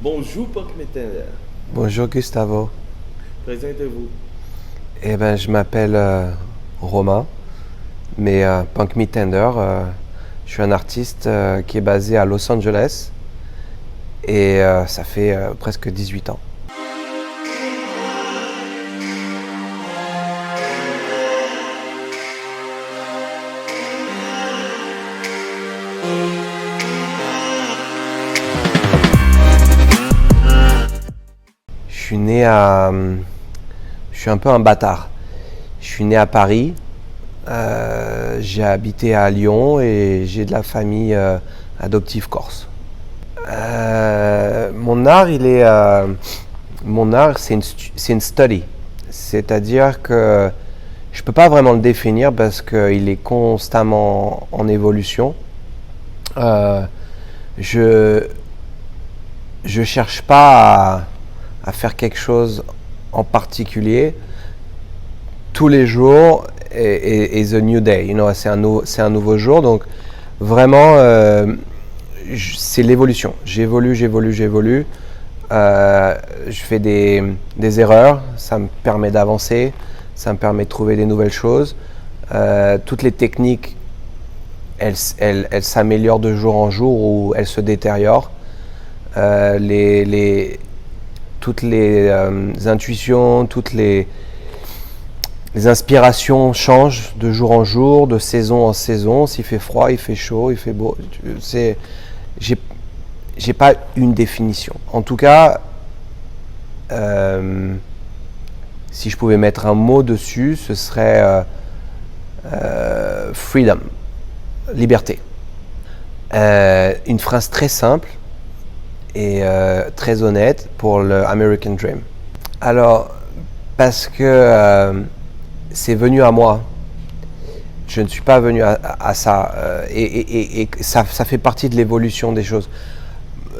Bonjour, Punk Metender. Bonjour Gustavo. Présentez-vous. Je m'appelle Romain, mais Punk Me Tender, je suis un artiste qui est basé à Los Angeles et ça fait presque 18 ans. Je suis né à... Je suis un peu un bâtard. Je suis né à Paris, j'ai habité à Lyon et j'ai de la famille adoptive corse. Mon art, c'est une study. C'est-à-dire que je ne peux pas vraiment le définir parce qu'il est constamment en évolution. Je ne cherche pas à faire quelque chose en particulier. Tous les jours is a new day, c'est un nouveau jour, donc vraiment c'est l'évolution. J'évolue. Je fais des erreurs, ça me permet d'avancer, ça me permet de trouver des nouvelles choses. Toutes les techniques, elles s'améliorent de jour en jour ou elles se détériorent. Toutes les intuitions, toutes les inspirations changent de jour en jour, de saison en saison. S'il fait froid, il fait chaud, il fait beau. J'ai pas une définition. En tout cas, si je pouvais mettre un mot dessus, ce serait freedom, liberté. Une phrase très simple et très honnête pour le American Dream. Alors, parce que c'est venu à moi. Je ne suis pas venu à ça. Et ça fait partie de l'évolution des choses.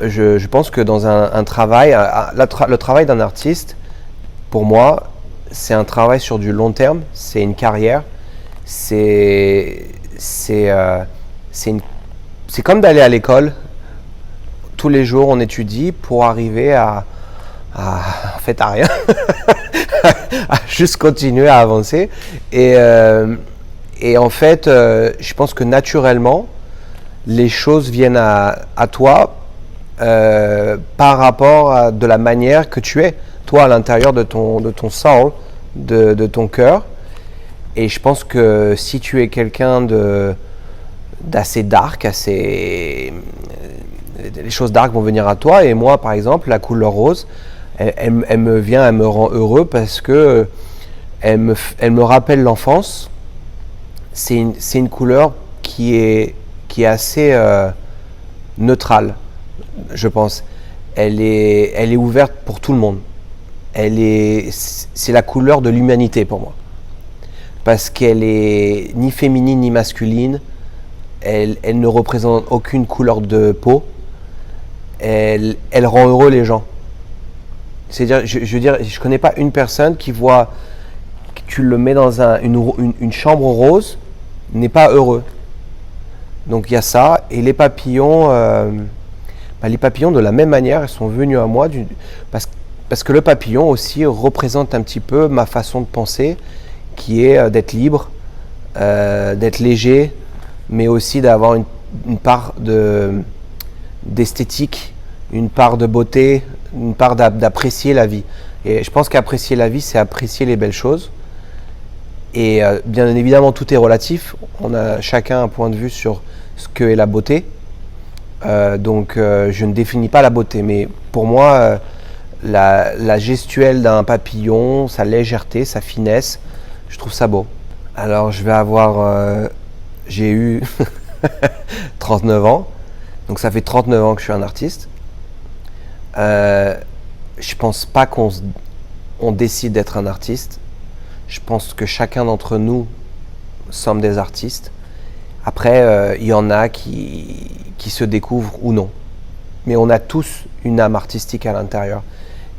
Je pense que dans un travail, le travail d'un artiste, pour moi, c'est un travail sur du long terme, c'est une carrière, c'est comme d'aller à l'école. Tous les jours, on étudie pour arriver en fait, à rien. À juste continuer à avancer. Et en fait, je pense que naturellement, les choses viennent à toi par rapport à de la manière que tu es, toi à l'intérieur de ton soul, de ton cœur. Et je pense que si tu es quelqu'un d'assez dark, les choses dark vont venir à toi. Et moi, par exemple, la couleur rose, elle me rend heureux parce que elle me rappelle l'enfance. C'est une couleur qui est assez neutrale, je pense. Elle est ouverte pour tout le monde. C'est la couleur de l'humanité pour moi. Parce qu'elle est ni féminine ni masculine. Elle ne représente aucune couleur de peau. Elle rend heureux les gens. C'est-à-dire, je veux dire, je connais pas une personne qui voit que tu le mets dans une chambre rose, n'est pas heureux. Donc il y a ça. Et les papillons, de la même manière, ils sont venus à moi parce que le papillon aussi représente un petit peu ma façon de penser, qui est d'être libre, d'être léger, mais aussi d'avoir une part d'esthétique, une part de beauté, une part d'apprécier la vie. Et je pense qu'apprécier la vie, c'est apprécier les belles choses. Et bien évidemment, tout est relatif. On a chacun un point de vue sur ce qu'est la beauté. Donc, je ne définis pas la beauté. Mais pour moi, la gestuelle d'un papillon, sa légèreté, sa finesse, je trouve ça beau. Alors, j'ai eu 39 ans. Donc, ça fait 39 ans que je suis un artiste. Je pense pas qu'on décide d'être un artiste. Je pense que chacun d'entre nous sommes des artistes. Après, il y en a qui se découvrent ou non. Mais on a tous une âme artistique à l'intérieur.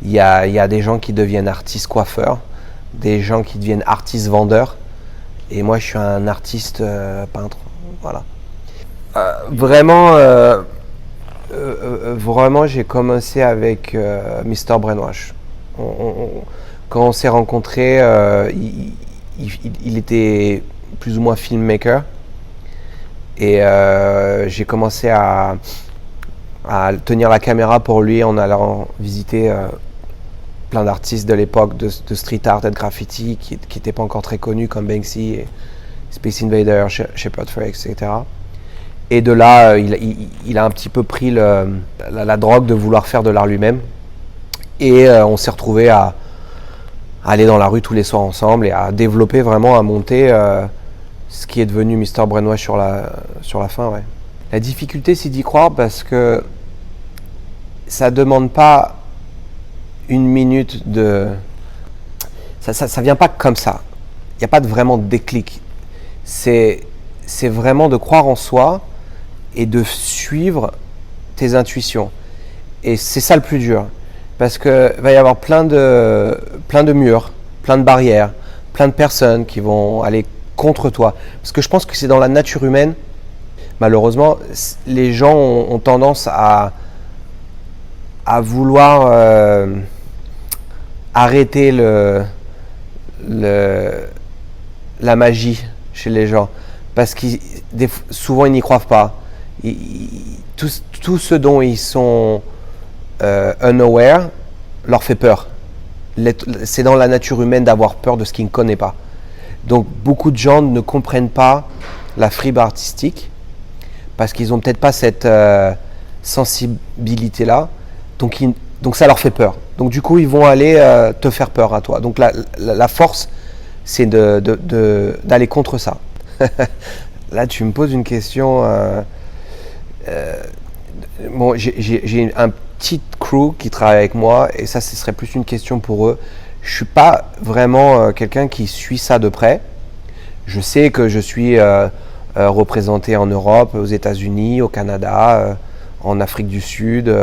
Il y a des gens qui deviennent artistes coiffeurs, des gens qui deviennent artistes vendeurs. Et moi, je suis un artiste peintre. Voilà. Vraiment, Vraiment, j'ai commencé avec Mr. Brainwash. Quand on s'est rencontrés, il était plus ou moins filmmaker. Et j'ai commencé à tenir la caméra pour lui en allant visiter plein d'artistes de l'époque de street art et de graffiti qui n'étaient pas encore très connus, comme Banksy, et Space Invader, Shepard Fairey, etc. Et de là, il a un petit peu pris la drogue de vouloir faire de l'art lui-même. Et on s'est retrouvés à aller dans la rue tous les soirs ensemble et à développer vraiment, à monter ce qui est devenu Mr. Brainwash sur la fin. Ouais. La difficulté, c'est d'y croire parce que ça demande pas une minute de... Ça vient pas comme ça. Il n'y a pas vraiment de déclic. C'est vraiment de croire en soi et de suivre tes intuitions. Et c'est ça le plus dur. Parce qu'il va y avoir plein de murs, plein de barrières, plein de personnes qui vont aller contre toi. Parce que je pense que c'est dans la nature humaine. Malheureusement, les gens ont tendance à vouloir arrêter la magie chez les gens. Parce que souvent, ils n'y croient pas. Tout ce dont ils sont unaware leur fait peur. C'est dans la nature humaine d'avoir peur de ce qu'ils ne connaissent pas. Donc, beaucoup de gens ne comprennent pas la fibre artistique parce qu'ils n'ont peut-être pas cette sensibilité-là. Donc, ça leur fait peur. Donc, du coup, ils vont aller te faire peur à toi. Donc, la force, c'est d'aller contre ça. Là, tu me poses une question. Bon, j'ai un petit crew qui travaille avec moi et ça, ce serait plus une question pour eux. Je suis pas vraiment quelqu'un qui suit ça de près. Je sais que je suis représenté en Europe, aux États-Unis, au Canada, en Afrique du Sud,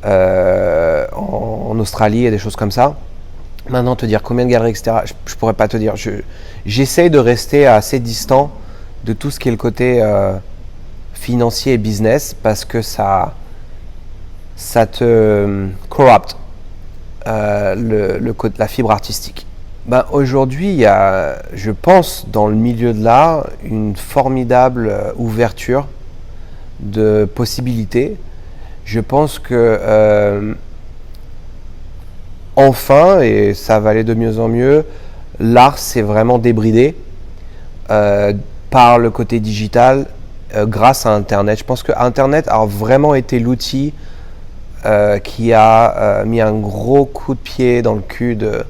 en Australie et des choses comme ça. Maintenant, te dire combien de galeries, etc., je pourrais pas te dire. J'essaye de rester assez distant de tout ce qui est le côté financier et business parce que ça te corrupte la fibre artistique. Ben, aujourd'hui, il y a, je pense, dans le milieu de l'art, une formidable ouverture de possibilités. Je pense que enfin, et ça va aller de mieux en mieux, l'art s'est vraiment débridé par le côté digital grâce à Internet. Je pense que Internet a vraiment été l'outil qui a mis un gros coup de pied dans le cul de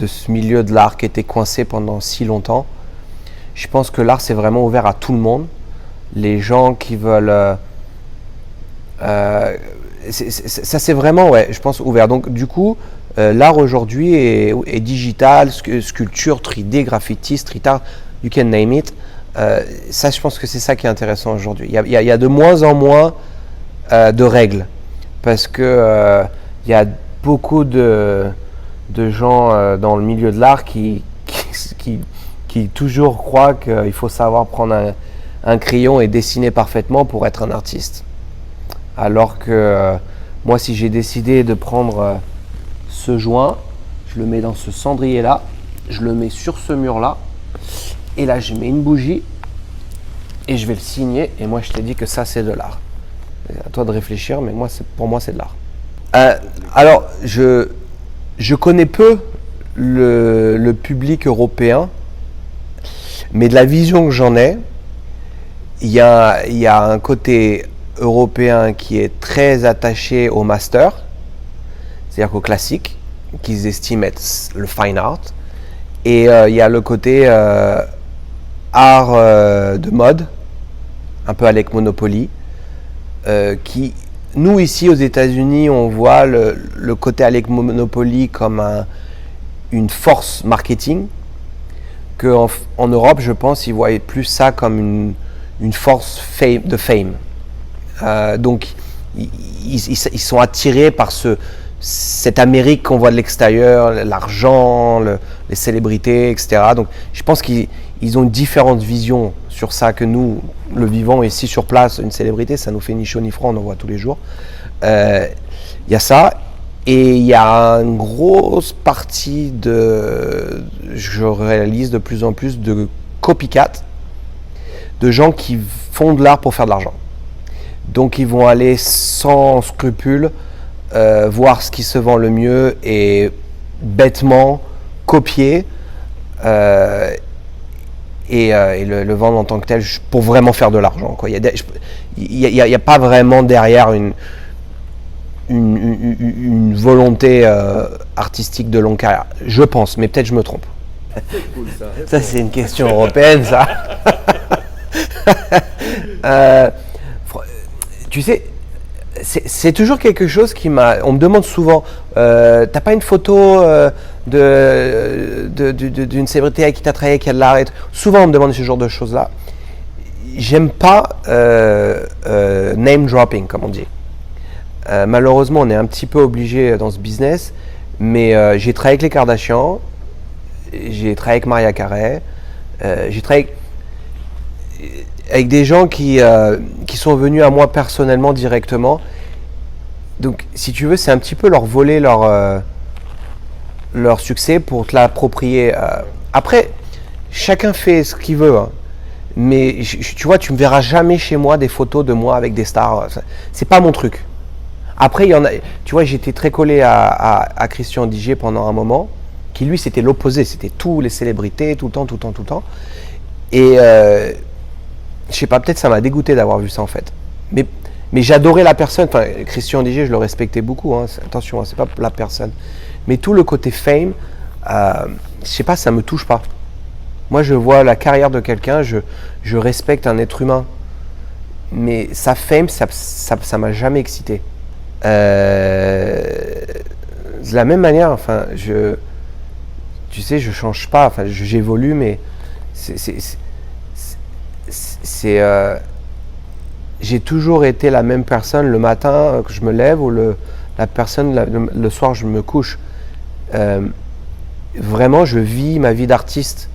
ce milieu de l'art qui était coincé pendant si longtemps. Je pense que l'art s'est vraiment ouvert à tout le monde. Les gens qui veulent... ça c'est vraiment, ouais, je pense, ouvert. Donc du coup, l'art aujourd'hui est digital, sculpture, 3D, graffiti, street art, you can name it. Ça, je pense que c'est ça qui est intéressant aujourd'hui. Il y a de moins en moins de règles parce que il y a beaucoup de gens dans le milieu de l'art qui toujours croient qu'il faut savoir prendre un crayon et dessiner parfaitement pour être un artiste. Alors que moi, si j'ai décidé de prendre ce joint, je le mets dans ce cendrier là, je le mets sur ce mur là, et là je mets une bougie et je vais le signer, et moi je t'ai dit que ça c'est de l'art. À toi de réfléchir, mais pour moi c'est de l'art. Alors je connais peu le public européen, mais de la vision que j'en ai, il y a un côté européen qui est très attaché au master, c'est-à-dire qu'au classique, qu'ils estiment être le fine art, et il y a le côté art de mode, un peu avec Monopoly, qui, nous ici aux États-Unis, on voit le côté avec Monopoly comme une force marketing, qu'en Europe, je pense, ils voient plus ça comme une force de fame. Donc, ils sont attirés par cette Amérique qu'on voit de l'extérieur, l'argent, les célébrités, etc. Donc, je pense qu'ils ont différentes visions sur ça que nous, le vivant ici sur place, une célébrité, ça nous fait ni chaud ni froid, on en voit tous les jours. Il y a ça. Et il y a une grosse partie je réalise de plus en plus de copycat, de gens qui font de l'art pour faire de l'argent. Donc ils vont aller sans scrupule voir ce qui se vend le mieux et bêtement copier et le vendre en tant que tel pour vraiment faire de l'argent, quoi. Il y a pas vraiment derrière une volonté artistique de longue carrière. Je pense, mais peut-être je me trompe. C'est cool ça. Ça, c'est une question européenne, ça. Tu sais, c'est toujours quelque chose qui m'a... On me demande souvent, t'as pas une photo d'une célébrité avec qui t'as travaillé, qui a de l'art et tout. Souvent, on me demande ce genre de choses-là. J'aime pas name dropping, comme on dit. Malheureusement, on est un petit peu obligé dans ce business, mais j'ai travaillé avec les Kardashians, j'ai travaillé avec Mariah Carey, j'ai travaillé avec des gens qui sont venus à moi personnellement, directement. Donc, si tu veux, c'est un petit peu leur voler leur succès pour te l'approprier. Après, chacun fait ce qu'il veut, hein. Mais tu vois, tu me verras jamais chez moi des photos de moi avec des stars. C'est pas mon truc. Après, il y en a, tu vois, j'étais très collé à Christian Digier pendant un moment, qui lui, c'était l'opposé. C'était tous les célébrités, tout le temps. Et je sais pas, peut-être ça m'a dégoûté d'avoir vu ça en fait. Mais j'adorais la personne. Enfin, Christian Digier, je le respectais beaucoup. Hein. Attention, hein, c'est pas la personne. Mais tout le côté fame, je sais pas, ça me touche pas. Moi, je vois la carrière de quelqu'un, je respecte un être humain. Mais sa fame, ça m'a jamais excité. De la même manière, enfin, tu sais, je change pas, enfin, j'évolue, mais j'ai toujours été la même personne le matin que je me lève ou la personne le soir je me couche. Vraiment, je vis ma vie d'artiste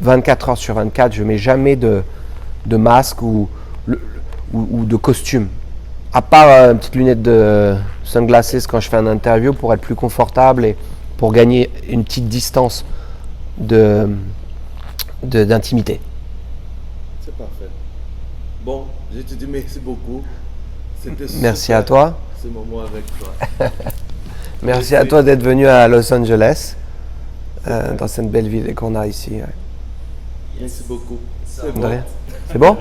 24 heures sur 24. Je mets jamais de masque ou de costume. À part une petite lunette de sunglasses quand je fais une interview pour être plus confortable et pour gagner une petite distance d'intimité. C'est parfait. Bon, je te dis merci beaucoup. C'était Merci super, à toi. Ce moment avec toi. Merci à toi d'être venu à Los Angeles, dans cette belle ville qu'on a ici. Ouais. Merci beaucoup. C'est De bon. rien. C'est bon?